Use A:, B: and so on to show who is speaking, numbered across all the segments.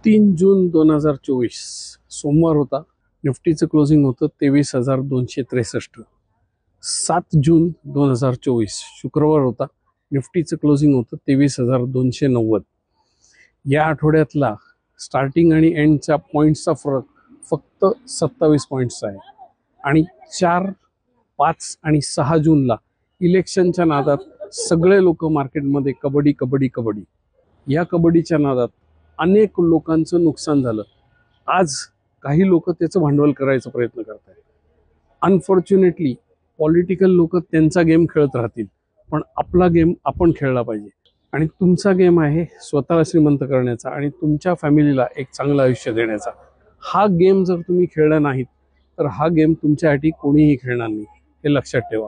A: 3 जून 2024 सोमवार होता. निफ्टीचं क्लोजिंग होतं 23,263. 7 जून 2024 शुक्रवार होता. निफ्टीचं क्लोजिंग होतं 23,290. या आठवड्यातला स्टार्टिंग आणि एंडच्या पॉईंट्सचा फरक फक्त 27 पॉईंट्सचा आहे. आणि 4, 5 आणि 6 जूनला इलेक्शनच्या नादात सगळे लोक मार्केटमध्ये कबड्डी कबड्डी कबड्डी, या कबड्डीच्या नादात अनेक लोकांचं नुकसान झालं. आज काही लोक त्याचं भांडवल करायचा प्रयत्न करत आहेत. अनफॉर्च्युनेटली पॉलिटिकल लोक त्यांचा गेम खेळत राहतील, पण आपला गेम आपण खेळला पाहिजे. आणि तुमचा गेम आहे स्वतःला श्रीमंत करण्याचा आणि तुमच्या फॅमिलीला एक चांगलं आयुष्य देण्याचा. हा गेम जर तुम्ही खेळला नाहीत तर हा गेम तुमच्यासाठी कोणीही खेळणार नाही, हे लक्षात ठेवा.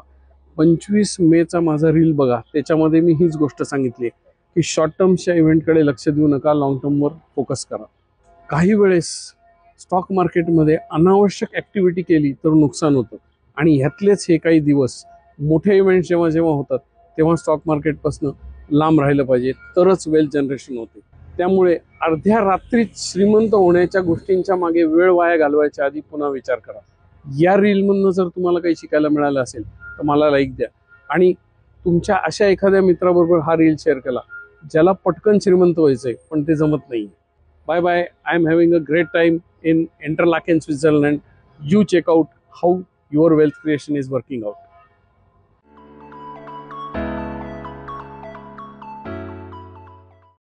A: 25 मेचा माझा रील बघा, त्याच्यामध्ये मी हीच गोष्ट सांगितली की शॉर्ट टर्मच्या इव्हेंटकडे लक्ष देऊ नका, लॉंग टर्मवर फोकस करा. काही वेळेस स्टॉक मार्केटमध्ये अनावश्यक ॲक्टिव्हिटी केली तर नुकसान होतं. आणि ह्यातलेच हे काही दिवस मोठे इव्हेंट जेव्हा जेव्हा होतात तेव्हा स्टॉक मार्केटपासून लांब राहिलं पाहिजे, तरच वेल्थ जनरेशन होते. त्यामुळे अर्ध्या रात्रीत श्रीमंत होण्याच्या गोष्टींच्या मागे वेळ वाया घालवायच्या आधी पुन्हा विचार करा. या रीलमधनं जर तुम्हाला काही शिकायला मिळालं असेल तर मला लाईक द्या. आणि तुमच्या अशा एखाद्या मित्राबरोबर हा रील शेअर केला ज्याला पटकन श्रीमंत व्हायचंय पण ते जमत नाही. Bye bye. I am having a great time in Interlaken, Switzerland. You check out how your wealth creation is working out.